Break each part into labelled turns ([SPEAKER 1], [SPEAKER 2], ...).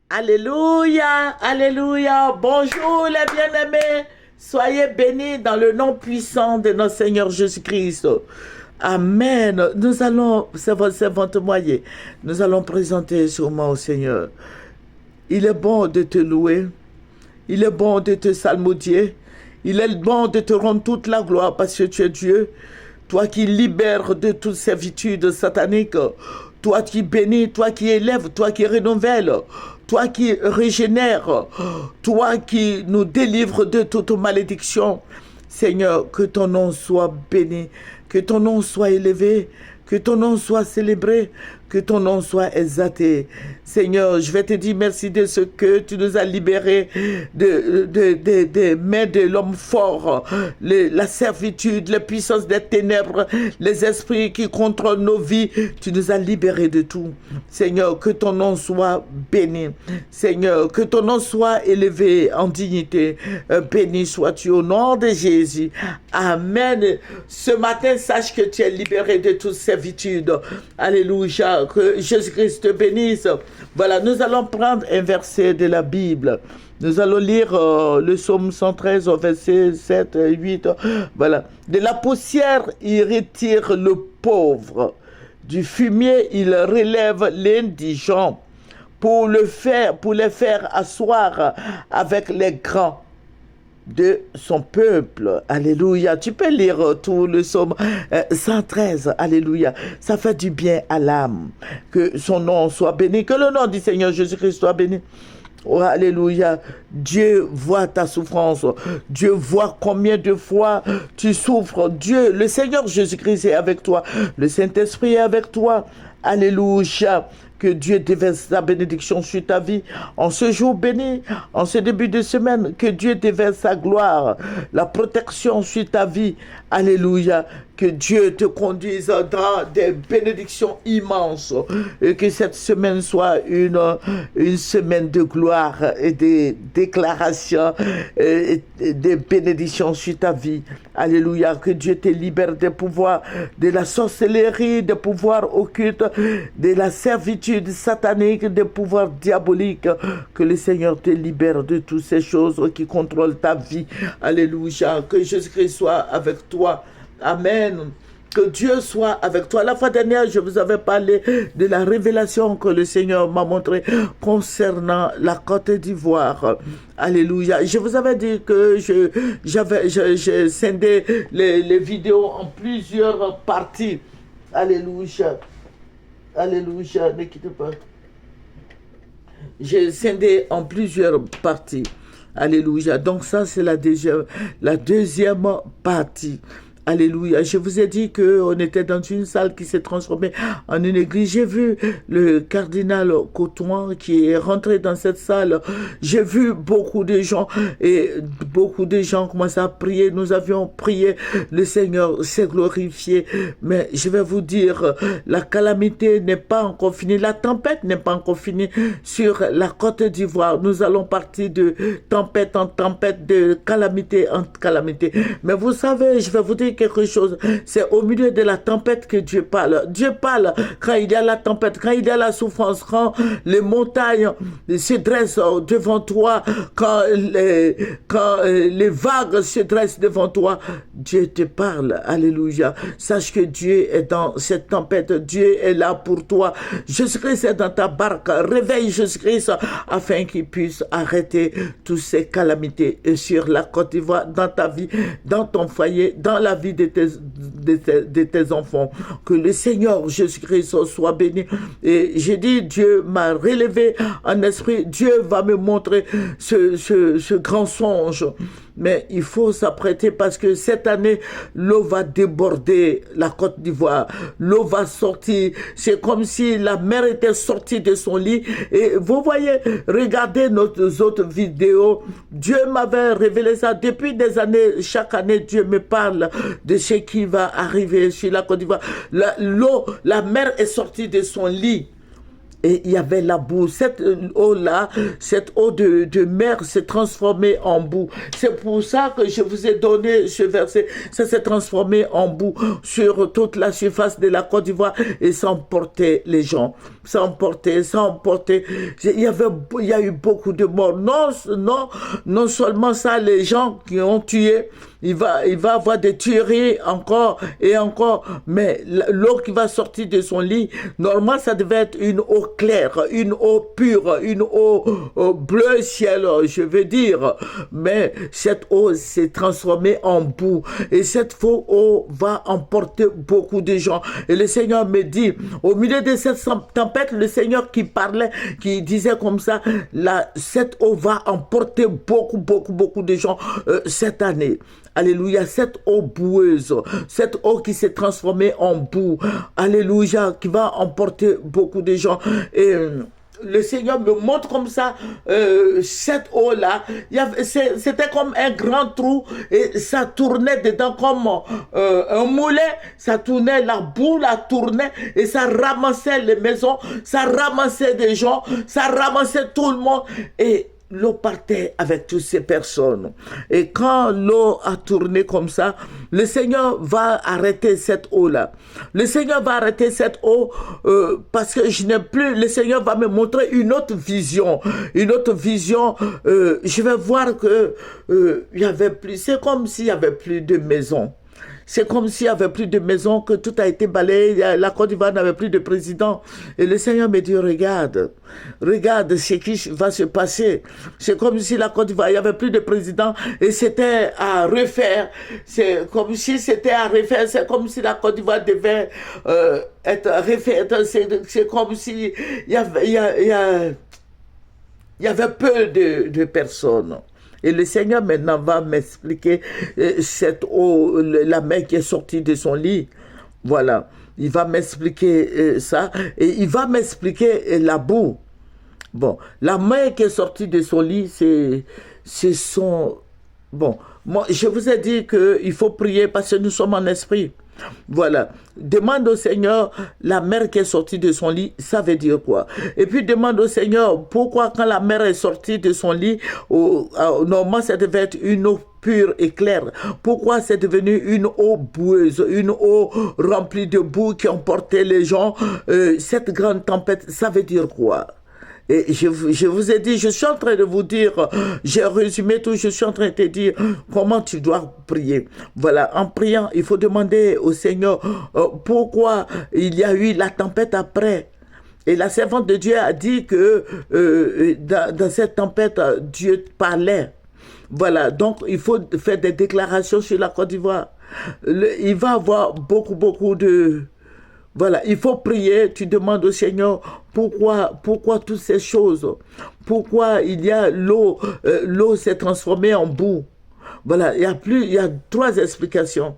[SPEAKER 1] Alléluia, alléluia. Bonjour les bien-aimés. Soyez bénis dans le nom puissant de notre Seigneur Jésus-Christ. Amen. Nous allons, c'est votre moyen, nous allons présenter sûrement au Seigneur. Il est bon de te louer. Il est bon de te salmodier. Il est bon de te rendre toute la gloire parce que tu es Dieu. Toi qui libères de toute servitude satanique. Toi qui bénis, toi qui élèves, toi qui renouvelles, toi qui régénères, toi qui nous délivres de toute malédiction. Seigneur, que ton nom soit béni, que ton nom soit élevé, que ton nom soit célébré, que ton nom soit exalté. Seigneur, je vais te dire merci de ce que tu nous as libérés des mains de l'homme fort, la servitude, la puissance des ténèbres, les esprits qui contrôlent nos vies. Tu nous as libérés de tout. Seigneur, que ton nom soit béni. Seigneur, que ton nom soit élevé en dignité. Béni sois-tu au nom de Jésus. Amen. Ce matin, sache que tu es libéré de toute servitude. Alléluia. Que Jésus-Christ te bénisse. Voilà, nous allons prendre un verset de la Bible. Nous allons lire le psaume 113 au verset 7 et 8. Voilà. De la poussière, il retire le pauvre. Du fumier, il relève l'indigent pour les faire asseoir avec les grands de son peuple. Alléluia. Tu peux lire tout le psaume 113. Alléluia. Ça fait du bien à l'âme. Que son nom soit béni. Que le nom du Seigneur Jésus-Christ soit béni. Oh, alléluia. Dieu voit ta souffrance. Dieu voit combien de fois tu souffres. Dieu, le Seigneur Jésus-Christ est avec toi. Le Saint-Esprit est avec toi. Alléluia. Que Dieu déverse sa bénédiction sur ta vie en ce jour béni, en ce début de semaine. Que Dieu déverse sa gloire, la protection sur ta vie. Alléluia. Que Dieu te conduise dans des bénédictions immenses. Et que cette semaine soit une semaine de gloire et de déclarations et de bénédictions sur ta vie. Alléluia. Que Dieu te libère des pouvoirs de la sorcellerie, des pouvoirs occultes, de la servitude satanique, des pouvoirs diaboliques. Que le Seigneur te libère de toutes ces choses qui contrôlent ta vie. Alléluia. Que Jésus-Christ soit avec toi. Amen. Que Dieu soit avec toi. La fois dernière, je vous avais parlé de la révélation que le Seigneur m'a montrée concernant la Côte d'Ivoire. Alléluia. Je vous avais dit que j'ai scindé les vidéos en plusieurs parties. Alléluia. Alléluia. Ne quittez pas. J'ai scindé en plusieurs parties. Alléluia. Donc ça, c'est la deuxième partie. Alléluia. Je vous ai dit qu'on était dans une salle qui s'est transformée en une église. J'ai vu le cardinal Coton qui est rentré dans cette salle. J'ai vu beaucoup de gens et beaucoup de gens commençaient à prier. Nous avions prié. Le Seigneur s'est glorifié. Mais je vais vous dire, la calamité n'est pas encore finie. La tempête n'est pas encore finie sur la Côte d'Ivoire. Nous allons partir de tempête en tempête, de calamité en calamité. Mais vous savez, je vais vous dire quelque chose, c'est au milieu de la tempête que Dieu parle. Dieu parle quand il y a la tempête, quand il y a la souffrance, quand les montagnes se dressent devant toi, quand les vagues se dressent devant toi. Dieu te parle. Alléluia. Sache que Dieu est dans cette tempête. Dieu est là pour toi. Jésus-Christ est dans ta barque. Réveille Jésus-Christ afin qu'il puisse arrêter toutes ces calamités sur la Côte d'Ivoire, dans ta vie, dans ton foyer, dans la vie de tes enfants. Que le Seigneur Jésus-Christ soit béni. Et j'ai dit, Dieu m'a relevé en esprit. Dieu va me montrer ce grand songe. Mais il faut s'apprêter parce que cette année, l'eau va déborder la Côte d'Ivoire. L'eau va sortir. C'est comme si la mer était sortie de son lit. Et vous voyez, regardez nos autres vidéos. Dieu m'avait révélé ça depuis des années. Chaque année, Dieu me parle de ce qui va arriver sur la Côte d'Ivoire. La mer est sortie de son lit. Et il y avait la boue. Cette eau-là, cette eau de mer s'est transformée en boue. C'est pour ça que je vous ai donné ce verset. Ça s'est transformé en boue sur toute la surface de la Côte d'Ivoire et ça emportait les gens. ça a emporté, ça a emporté. Il y a eu beaucoup de morts. Non seulement ça, les gens qui ont tué, il va avoir des tueries encore et encore, mais l'eau qui va sortir de son lit, normalement ça devait être une eau claire, une eau pure, une eau bleu ciel, je veux dire, mais cette eau s'est transformée en boue et cette eau va emporter beaucoup de gens. Et le Seigneur me dit, au milieu de cette tempête, le Seigneur qui parlait, qui disait comme ça, cette eau va emporter beaucoup de gens cette année. Alléluia, cette eau boueuse, cette eau qui s'est transformée en boue, alléluia, qui va emporter beaucoup de gens. Et le Seigneur me montre comme ça, cette eau-là, c'était comme un grand trou et ça tournait dedans comme un moulet, ça tournait, la boue la tournait et ça ramassait les maisons, ça ramassait des gens, ça ramassait tout le monde et l'eau partait avec toutes ces personnes. Et quand l'eau a tourné comme ça, le Seigneur va arrêter cette eau-là. Le Seigneur va arrêter cette eau parce que je n'ai plus... Le Seigneur va me montrer une autre vision. Une autre vision. Je vais voir que il y avait plus... C'est comme s'il y avait plus de maisons. C'est comme s'il n'y avait plus de maisons, que tout a été balayé, la Côte d'Ivoire n'avait plus de président. Et le Seigneur me dit, regarde ce qui va se passer. C'est comme si la Côte d'Ivoire, il n'y avait plus de président et c'était à refaire. C'est comme si c'était à refaire. C'est comme si la Côte d'Ivoire devait être refaite. C'est comme si il y avait peu de personnes. Et le Seigneur maintenant va m'expliquer cette eau, la main qui est sortie de son lit. Voilà, il va m'expliquer ça et il va m'expliquer la boue. Bon, la main qui est sortie de son lit, c'est son... Bon, moi, je vous ai dit qu'il faut prier parce que nous sommes en esprit. Voilà, demande au Seigneur la mère qui est sortie de son lit, ça veut dire quoi? Et puis demande au Seigneur pourquoi quand la mère est sortie de son lit, normalement ça devait être une eau pure et claire. Pourquoi c'est devenu une eau boueuse, une eau remplie de boue qui emportait les gens? Cette grande tempête, ça veut dire quoi? Et je vous ai dit, je suis en train de vous dire, j'ai résumé tout, je suis en train de te dire comment tu dois prier. Voilà, en priant, il faut demander au Seigneur pourquoi il y a eu la tempête après. Et la servante de Dieu a dit que dans cette tempête, Dieu parlait. Voilà, donc il faut faire des déclarations sur la Côte d'Ivoire. Il va y avoir beaucoup de... Voilà, il faut prier, tu demandes au Seigneur pourquoi toutes ces choses, pourquoi il y a l'eau s'est transformée en boue. Voilà, il y a 3 explications.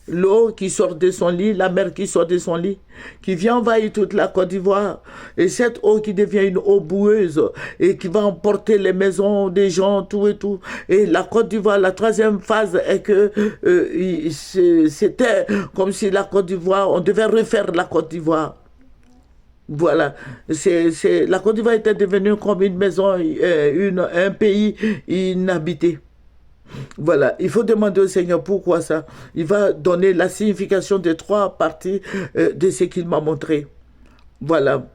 [SPEAKER 1] L'eau qui sort de son lit, la mer qui sort de son lit, qui vient envahir toute la Côte d'Ivoire. Et cette eau qui devient une eau boueuse et qui va emporter les maisons des gens, tout et tout. Et la Côte d'Ivoire, la 3e phase est que c'était comme si la Côte d'Ivoire, on devait refaire la Côte d'Ivoire. Voilà, la Côte d'Ivoire était devenue comme une maison, un pays inhabité. Voilà, il faut demander au Seigneur pourquoi ça. Il va donner la signification des 3 parties de ce qu'il m'a montré. Voilà.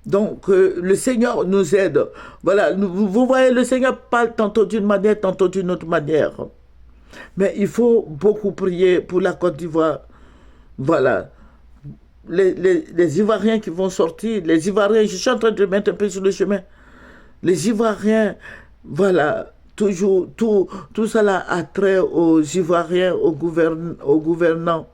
[SPEAKER 1] Donc, le Seigneur nous aide. Voilà, vous voyez, le Seigneur parle tantôt d'une manière, tantôt d'une autre manière. Mais il faut beaucoup prier pour la Côte d'Ivoire. Voilà. Les Ivoiriens qui vont sortir, les Ivoiriens, je suis en train de mettre un peu sur le chemin. Les Ivoiriens, voilà, toujours, tout cela a trait aux Ivoiriens, aux gouvernants.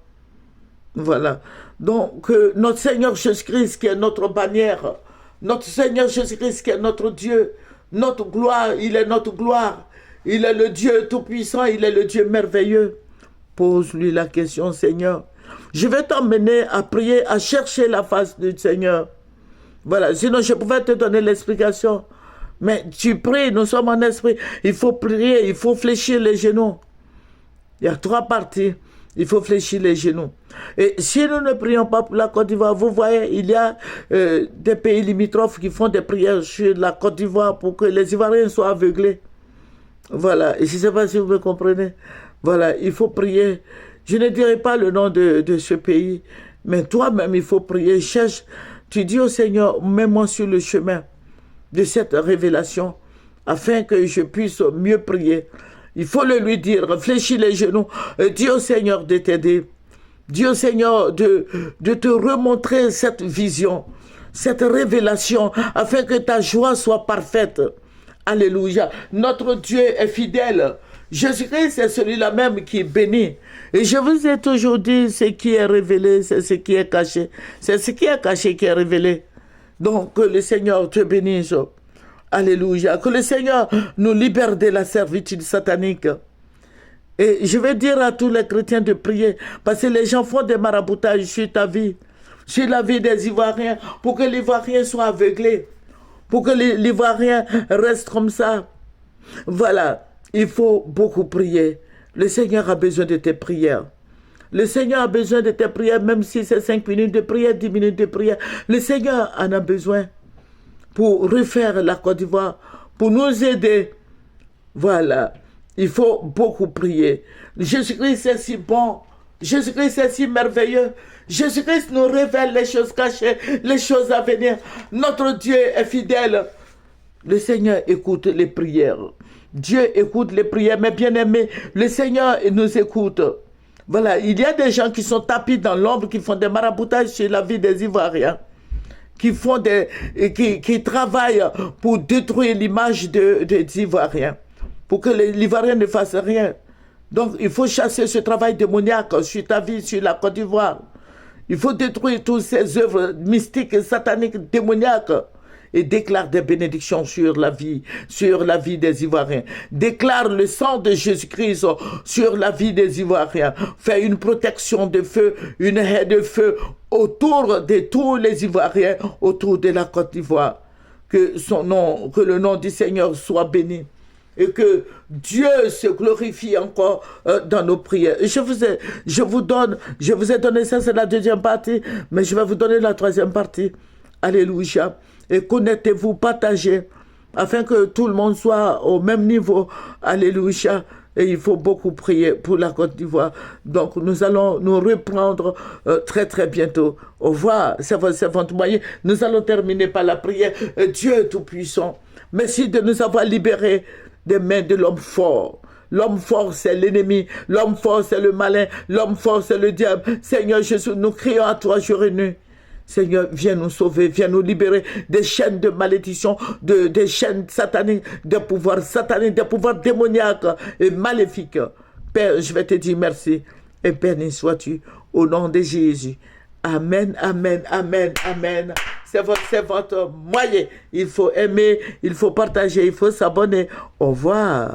[SPEAKER 1] Voilà. Donc, notre Seigneur Jésus-Christ qui est notre bannière, notre Seigneur Jésus-Christ qui est notre Dieu, notre gloire, il est notre gloire. Il est le Dieu tout-puissant, il est le Dieu merveilleux. Pose-lui la question, Seigneur. Je vais t'emmener à prier, à chercher la face du Seigneur. Voilà, sinon je pouvais te donner l'explication. Mais tu pries, nous sommes en esprit. Il faut prier, il faut fléchir les genoux. Il y a 3 parties. Il faut fléchir les genoux. Et si nous ne prions pas pour la Côte d'Ivoire, vous voyez, il y a des pays limitrophes qui font des prières sur la Côte d'Ivoire pour que les Ivoiriens soient aveuglés. Voilà, et je ne sais pas si vous me comprenez. Voilà, il faut prier. Je ne dirai pas le nom de ce pays, mais toi-même, il faut prier. Cherche Tu dis au Seigneur, mets-moi sur le chemin de cette révélation afin que je puisse mieux prier. Il faut le lui dire, réfléchis les genoux, dis au Seigneur de t'aider. Dis au Seigneur de te remontrer cette vision, cette révélation, afin que ta joie soit parfaite. Alléluia. Notre Dieu est fidèle. Jésus-Christ est celui-là même qui est béni. Et je vous ai toujours dit, ce qui est révélé, c'est ce qui est caché. C'est ce qui est caché qui est révélé. Donc, que le Seigneur te bénisse. Alléluia. Que le Seigneur nous libère de la servitude satanique. Et je vais dire à tous les chrétiens de prier, parce que les gens font des maraboutages sur ta vie, sur la vie des Ivoiriens, pour que l'Ivoirien soit aveuglé, pour que l'Ivoirien reste comme ça. Voilà, il faut beaucoup prier. Le Seigneur a besoin de tes prières. Le Seigneur a besoin de tes prières, même si c'est 5 minutes de prière, 10 minutes de prière. Le Seigneur en a besoin pour refaire la Côte d'Ivoire, pour nous aider. Voilà. Il faut beaucoup prier. Jésus-Christ est si bon. Jésus-Christ est si merveilleux. Jésus-Christ nous révèle les choses cachées, les choses à venir. Notre Dieu est fidèle. Le Seigneur écoute les prières. Dieu écoute les prières. Mais bien aimés, le Seigneur nous écoute. Voilà, il y a des gens qui sont tapis dans l'ombre, qui font des maraboutages sur la vie des Ivoiriens, qui travaillent pour détruire l'image des Ivoiriens, pour que l'Ivoirien ne fasse rien. Donc, il faut chasser ce travail démoniaque sur ta vie, sur la Côte d'Ivoire. Il faut détruire toutes ces œuvres mystiques, sataniques, démoniaques, et déclare des bénédictions sur la vie des Ivoiriens. Déclare le sang de Jésus-Christ sur la vie des Ivoiriens. Fais une protection de feu, une haie de feu autour de tous les Ivoiriens, autour de la Côte d'Ivoire. Que le nom du Seigneur soit béni. Et que Dieu se glorifie encore dans nos prières. Je vous ai donné ça, c'est la deuxième partie, mais je vais vous donner la troisième partie. Alléluia. Et connectez-vous, partagez, afin que tout le monde soit au même niveau. Alléluia. Et il faut beaucoup prier pour la Côte d'Ivoire. Donc, nous allons nous reprendre très, très bientôt. Au revoir, c'est votre moyen. Nous allons terminer par la prière. Dieu Tout-Puissant, merci de nous avoir libérés des mains de l'homme fort. L'homme fort, c'est l'ennemi. L'homme fort, c'est le malin. L'homme fort, c'est le diable. Seigneur Jésus, nous crions à toi jour et nuit. Seigneur, viens nous sauver, viens nous libérer des chaînes de malédiction, des chaînes sataniques, des pouvoirs sataniques, des pouvoirs démoniaques et maléfiques. Père, je vais te dire merci et béni sois-tu au nom de Jésus. Amen, amen, amen, amen. C'est votre moyen. Il faut aimer, il faut partager, il faut s'abonner. Au revoir.